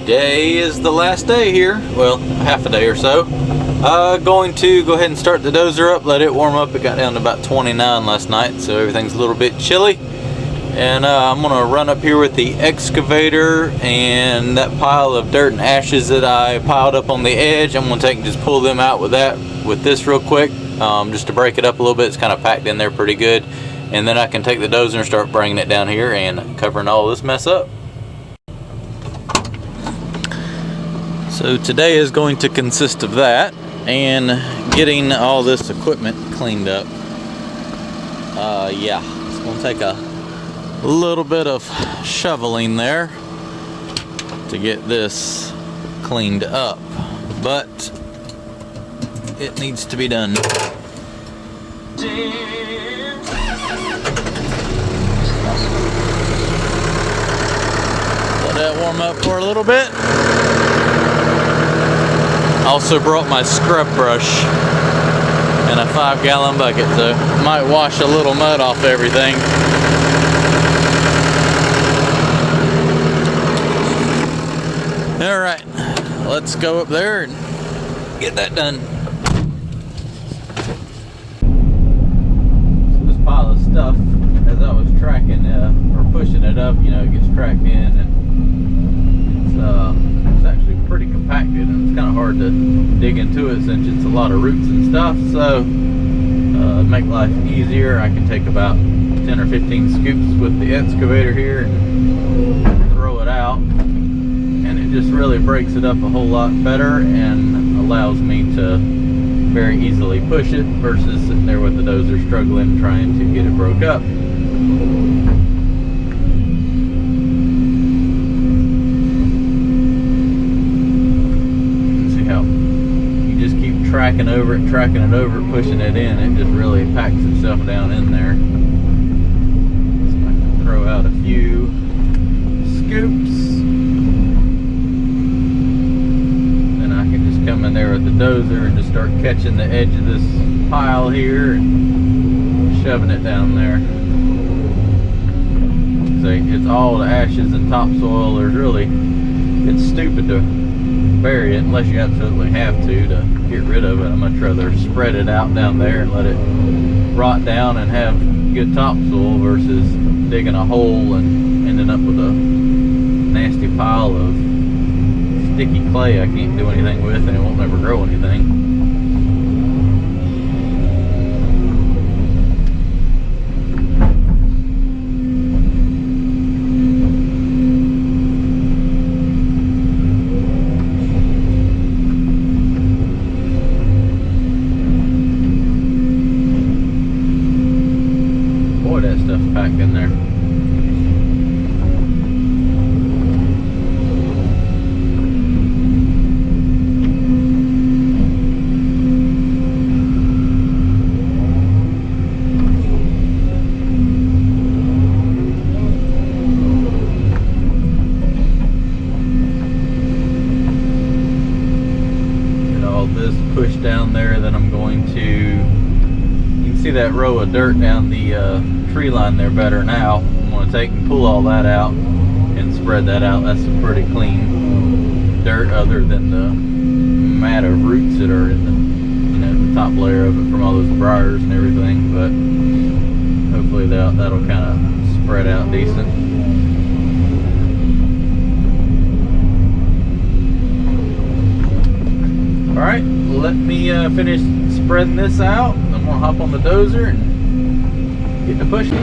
Today is the last day here. Well, half a day or so. Going to go ahead and start the dozer up, let it warm up. It got down to about 29 last night, so everything's a little bit chilly. And I'm gonna run up here with the excavator and that pile of dirt and ashes that I piled up on the edge. I'm gonna take and just pull them out with this real quick, just to break it up a little bit. It's kind of packed in there pretty good. And then I can take the dozer and start bringing it down here and covering all this mess up. So today is going to consist of that and getting all this equipment cleaned up. Yeah, it's going to take a little bit of shoveling there to get this cleaned up, but it needs to be done. Let that warm up for a little bit. Also brought my scrub brush and a 5-gallon bucket, so might wash a little mud off everything. All right, let's go up there and get that done. So this pile of stuff, as I was tracking or pushing it up, it gets tracked in, and it's actually pretty compacted, and it's kind of hard to dig into it since it's a lot of roots and stuff. So to make life easier, I can take about 10 or 15 scoops with the excavator here and throw it out, and it just really breaks it up a whole lot better and allows me to very easily push it versus sitting there with the dozer struggling trying to get it broke up. Tracking over it, pushing it in, it just really packs itself down in there. So I can throw out a few scoops. Then I can just come in there with the dozer and just start catching the edge of this pile here and shoving it down there. So it's all the ashes and topsoil. It's stupid to bury it unless you absolutely have to get rid of it. I'd much rather spread it out down there and let it rot down and have good topsoil versus digging a hole and ending up with a nasty pile of sticky clay I can't do anything with, and it won't never grow anything. Packed in there. Get all this pushed down there, then I'm going to, you can see that row of dirt down the tree line there better now. I'm going to take and pull all that out and spread that out. That's some pretty clean dirt other than the mat of roots that are in the top layer of it from all those briars and everything, but hopefully that'll kind of spread out decent. Alright, let me finish spreading this out. I'm going to hop on the dozer and get to pushing.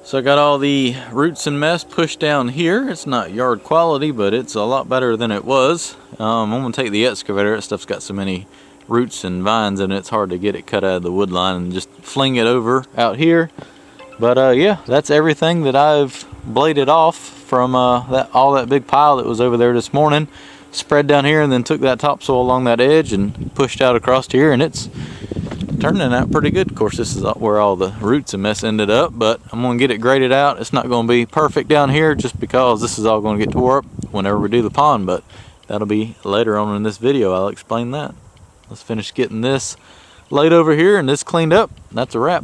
So I got all the roots and mess pushed down here. It's not yard quality, but it's a lot better than it was. I'm gonna take the excavator. That stuff's got so many roots and vines in it, it's hard to get it cut out of the wood line and just fling it over out here. But yeah, that's everything that I've bladed off from all that big pile that was over there this morning. Spread down here and then took that topsoil along that edge and pushed out across here, and it's turning out pretty good. Of course, this is where all the roots and mess ended up, but I'm gonna get it graded out. It's not gonna be perfect down here just because this is all gonna get tore up whenever we do the pond, but that'll be later on in this video. I'll explain that. Let's finish getting this laid over here and this cleaned up. That's a wrap.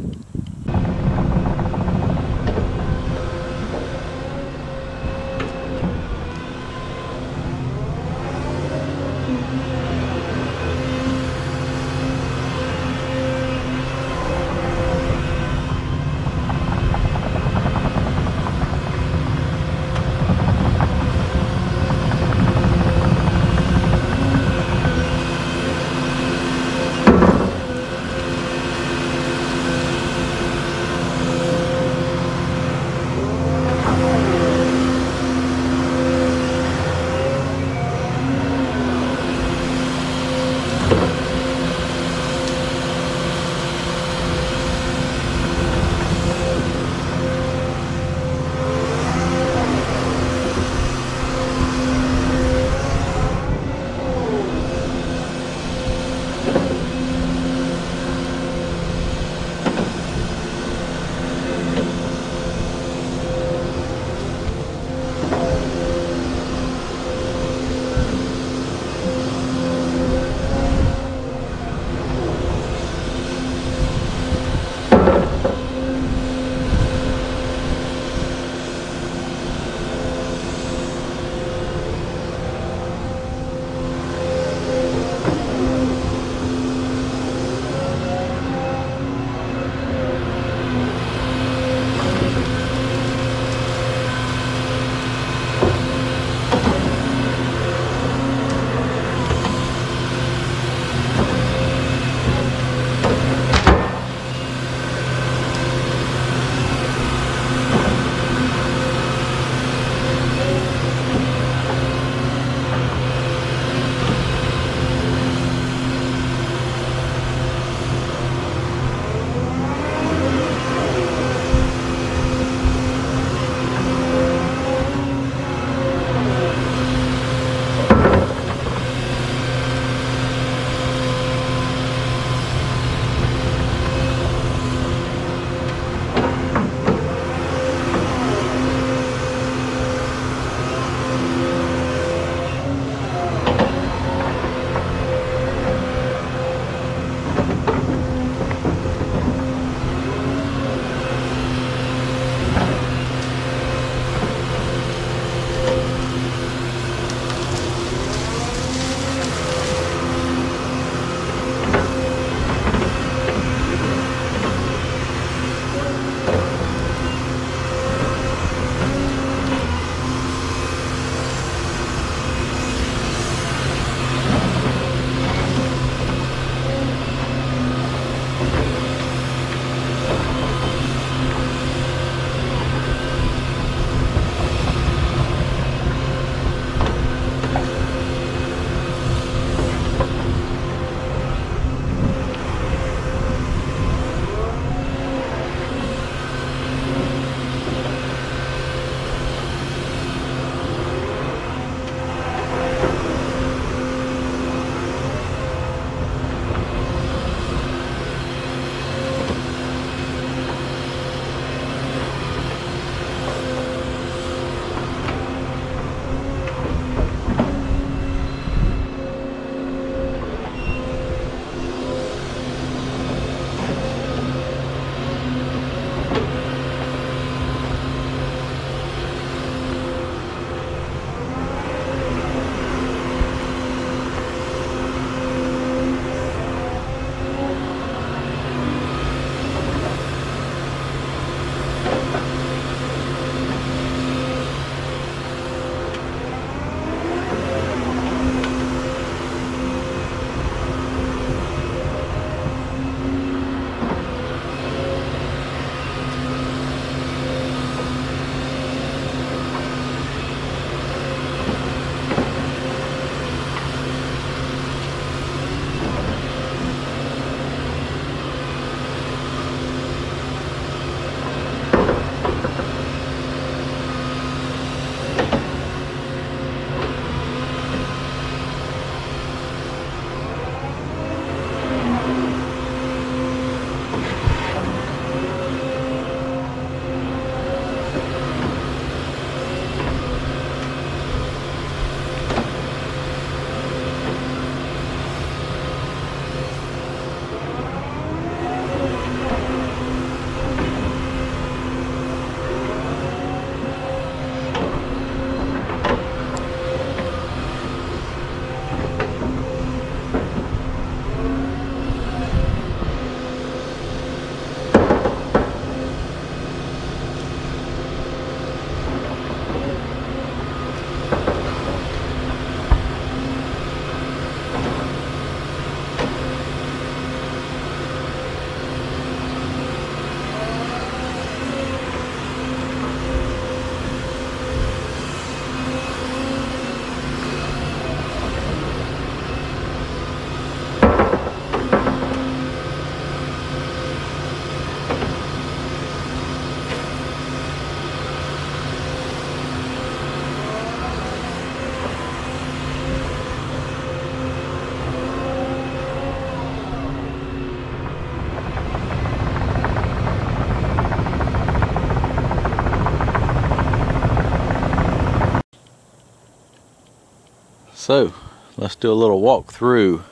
So let's do a little walk through.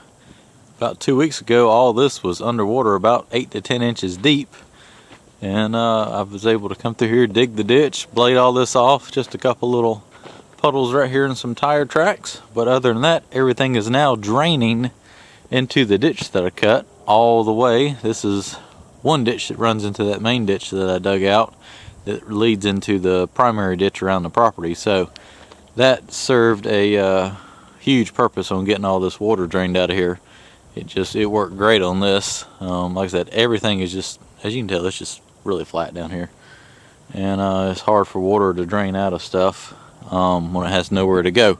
About 2 weeks ago, all this was underwater about 8 to 10 inches deep, and I was able to come through here, dig the ditch, blade all this off, just a couple little puddles right here and some tire tracks. But other than that, everything is now draining into the ditch that I cut all the way. This is one ditch that runs into that main ditch that I dug out that leads into the primary ditch around the property. So that served a huge purpose on getting all this water drained out of here. It worked great on this. Like I said, everything is just, as you can tell, it's just really flat down here, and it's hard for water to drain out of stuff when it has nowhere to go.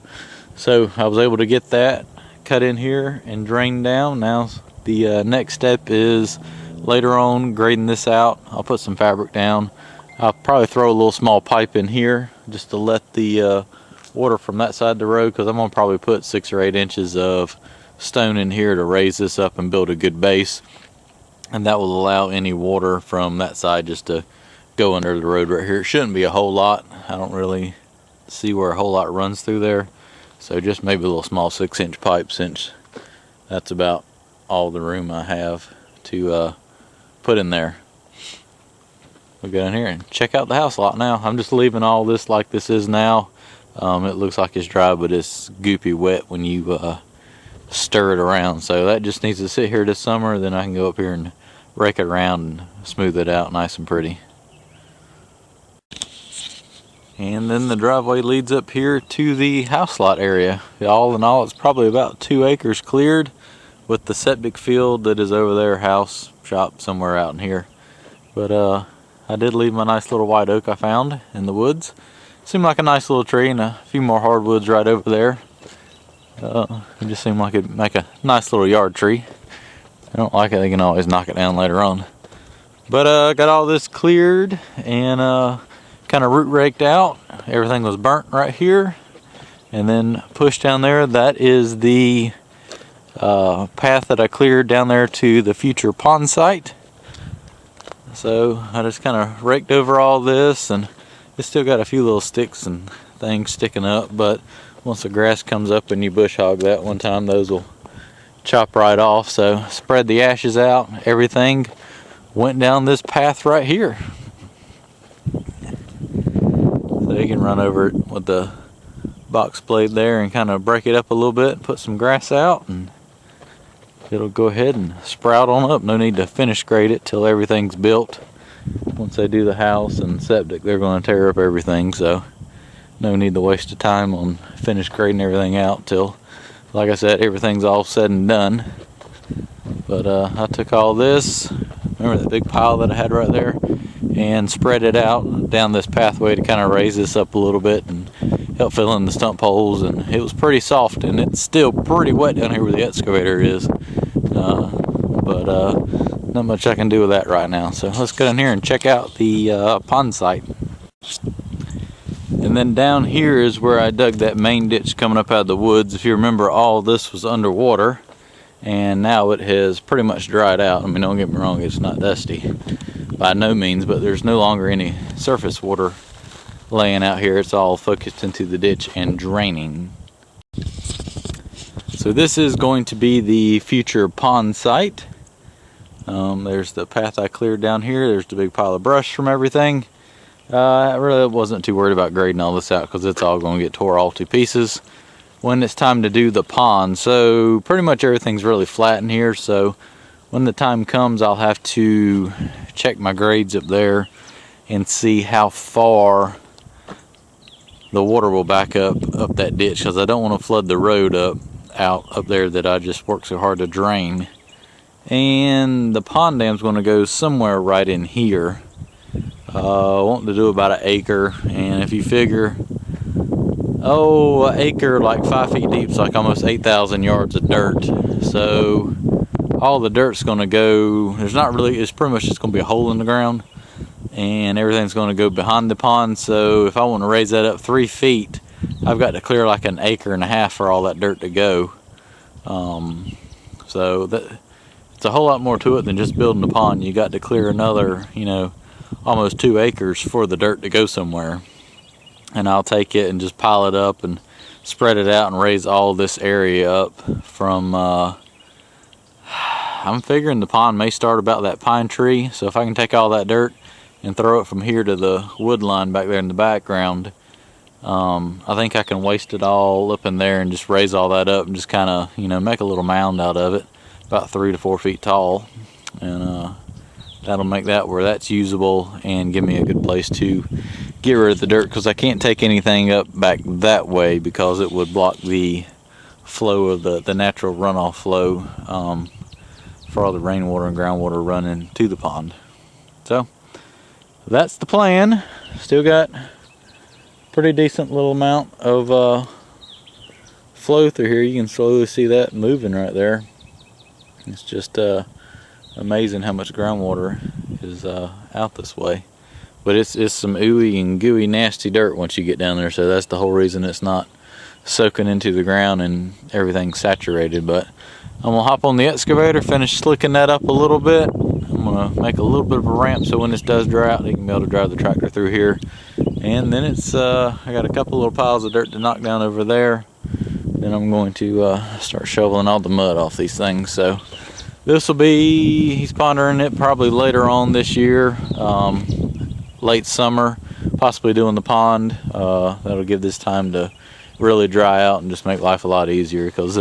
So I was able to get that cut in here and drained down. Now the next step is later on grading this out. I'll put some fabric down. I'll probably throw a little small pipe in here just to let the water from that side of the road, because I'm gonna probably put 6 or 8 inches of stone in here to raise this up and build a good base, and that will allow any water from that side just to go under the road right here. It shouldn't be a whole lot. I don't really see where a whole lot runs through there, so just maybe a little small 6-inch pipe, since that's about all the room I have to put in there. We'll go in here and check out the house lot now. I'm just leaving all this like this is now. It looks like it's dry, but it's goopy wet when you stir it around, so that just needs to sit here this summer. Then I can go up here and rake it around and smooth it out nice and pretty. And then the driveway leads up here to the house lot area. All in all, it's probably about 2 acres cleared, with the septic field that is over there, house, shop, somewhere out in here. But I did leave my nice little white oak I found in the woods. Seemed like a nice little tree, and a few more hardwoods right over there. It just seemed like it'd make a nice little yard tree. I don't like it, they can always knock it down later on. But got all this cleared and kind of root raked out. Everything was burnt right here, and then pushed down there. That is the path that I cleared down there to the future pond site. So I just kind of raked over all this, and it's still got a few little sticks and things sticking up, but once the grass comes up and you bush hog that one time, those will chop right off. So spread the ashes out. Everything went down this path right here. So you can run over it with the box blade there and kind of break it up a little bit and put some grass out, and it'll go ahead and sprout on up. No need to finish grade it till everything's built. Once they do the house and septic, they're going to tear up everything, so no need to waste the time on finish grading everything out till, like I said, everything's all said and done. But I took all this, remember that big pile that I had right there, and spread it out down this pathway to kind of raise this up a little bit and help fill in the stump holes. And it was pretty soft, and it's still pretty wet down here where the excavator is. But not much I can do with that right now. So let's go in here and check out the pond site. And then down here is where I dug that main ditch coming up out of the woods. If you remember, all this was underwater, and now it has pretty much dried out. I mean, don't get me wrong, it's not dusty by no means, but there's no longer any surface water laying out here. It's all focused into the ditch and draining. So this is going to be the future pond site. There's the path I cleared down here. There's the big pile of brush from everything. I really wasn't too worried about grading all this out, because it's all going to get tore all to pieces when it's time to do the pond. So pretty much everything's really flat in here, so when the time comes, I'll have to check my grades up there and see how far the water will back up that ditch, because I don't want to flood the road out up there that I just worked so hard to drain. And the pond dam's going to go somewhere right in here. I want to do about 1 acre, and if you figure, an acre like 5 feet deep is like almost 8,000 yards of dirt. So all the dirt's going to go, it's pretty much just going to be a hole in the ground, and everything's going to go behind the pond. So if I want to raise that up 3 feet, I've got to clear like 1.5 acres for all that dirt to go. So it's a whole lot more to it than just building a pond. You got to clear another, almost 2 acres for the dirt to go somewhere. And I'll take it and just pile it up and spread it out and raise all this area up from I'm figuring the pond may start about that pine tree, so if I can take all that dirt and throw it from here to the wood line back there in the background, I think I can waste it all up in there and just raise all that up and just kind of, you know, make a little mound out of it, about 3 to 4 feet tall, and that'll make that where that's usable and give me a good place to get rid of the dirt, because I can't take anything up back that way because it would block the flow of the natural runoff flow for all the rainwater and groundwater running to the pond. So that's the plan. Still got pretty decent little amount of flow through here. You can slowly see that moving right there. It's just amazing how much groundwater is out this way. But it's some ooey and gooey nasty dirt once you get down there, so that's the whole reason it's not soaking into the ground and everything's saturated. But I'm gonna hop on the excavator, finish slicking that up a little bit. I'm gonna make a little bit of a ramp so when this does dry out, you can be able to drive the tractor through here. And then it's I got a couple little piles of dirt to knock down over there. Then I'm going to start shoveling all the mud off these things. So this will be, he's pondering it probably later on this year, late summer, possibly doing the pond. That'll give this time to really dry out and just make life a lot easier, because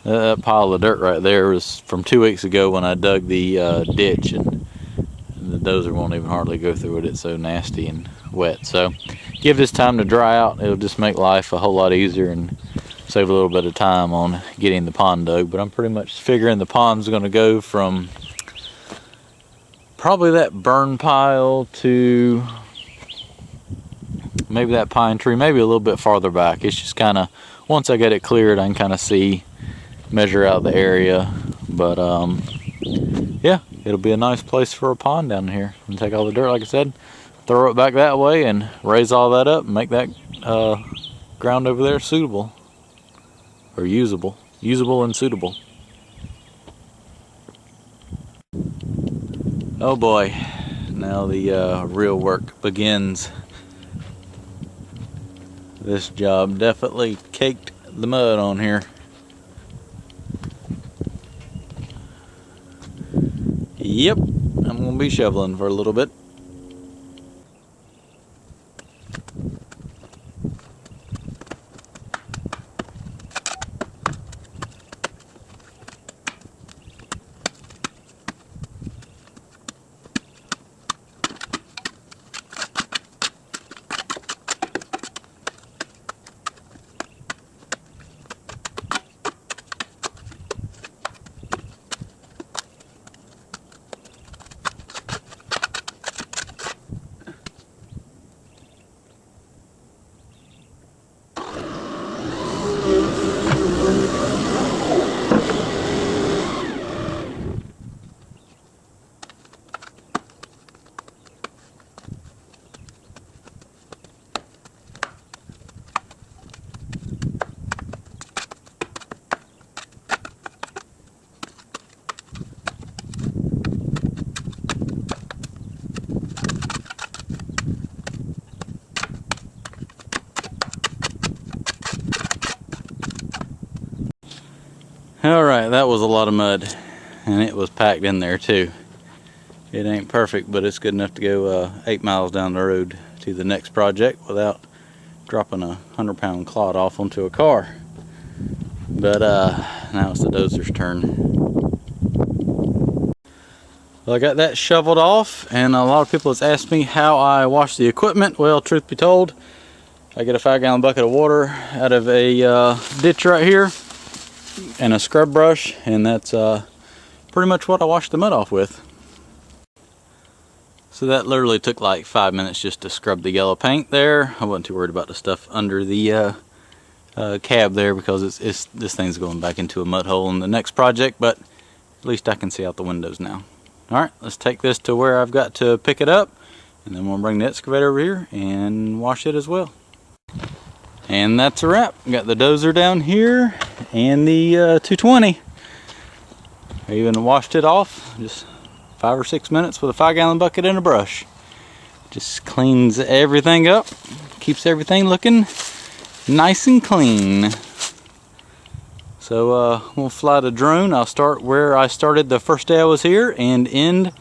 that pile of dirt right there was from 2 weeks ago when I dug the ditch, and the dozer won't even hardly go through it. It's so nasty and wet. So give this time to dry out. It'll just make life a whole lot easier and save a little bit of time on getting the pond dug. But I'm pretty much figuring the pond's going to go from probably that burn pile to maybe that pine tree, maybe a little bit farther back. It's just kind of, once I get it cleared, I can kind of see, measure out the area. But yeah, it'll be a nice place for a pond down here. And take all the dirt, like I said, throw it back that way and raise all that up and make that ground over there suitable, or usable and suitable. Oh boy, now the real work begins. This job definitely caked the mud on here. Yep, I'm gonna be shoveling for a little bit. Alright, that was a lot of mud, and it was packed in there too. It ain't perfect, but it's good enough to go 8 miles down the road to the next project without dropping a 100-pound clod off onto a car. But now it's the dozer's turn. Well, I got that shoveled off, and a lot of people has asked me how I wash the equipment. Well, truth be told, I get a 5-gallon bucket of water out of a ditch right here and a scrub brush, and that's pretty much what I wash the mud off with. So that literally took like 5 minutes just to scrub the yellow paint there. I wasn't too worried about the stuff under the cab there, because this thing's going back into a mud hole in the next project, but at least I can see out the windows now. Alright, let's take this to where I've got to pick it up, and then we'll bring the excavator over here and wash it as well. And that's a wrap. Got the dozer down here and the 220. I even washed it off, just 5 or 6 minutes with a 5-gallon bucket and a brush. Just cleans everything up, keeps everything looking nice and clean. So we'll fly the drone. I'll start where I started the first day I was here and end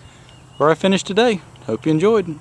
where I finished today. Hope you enjoyed.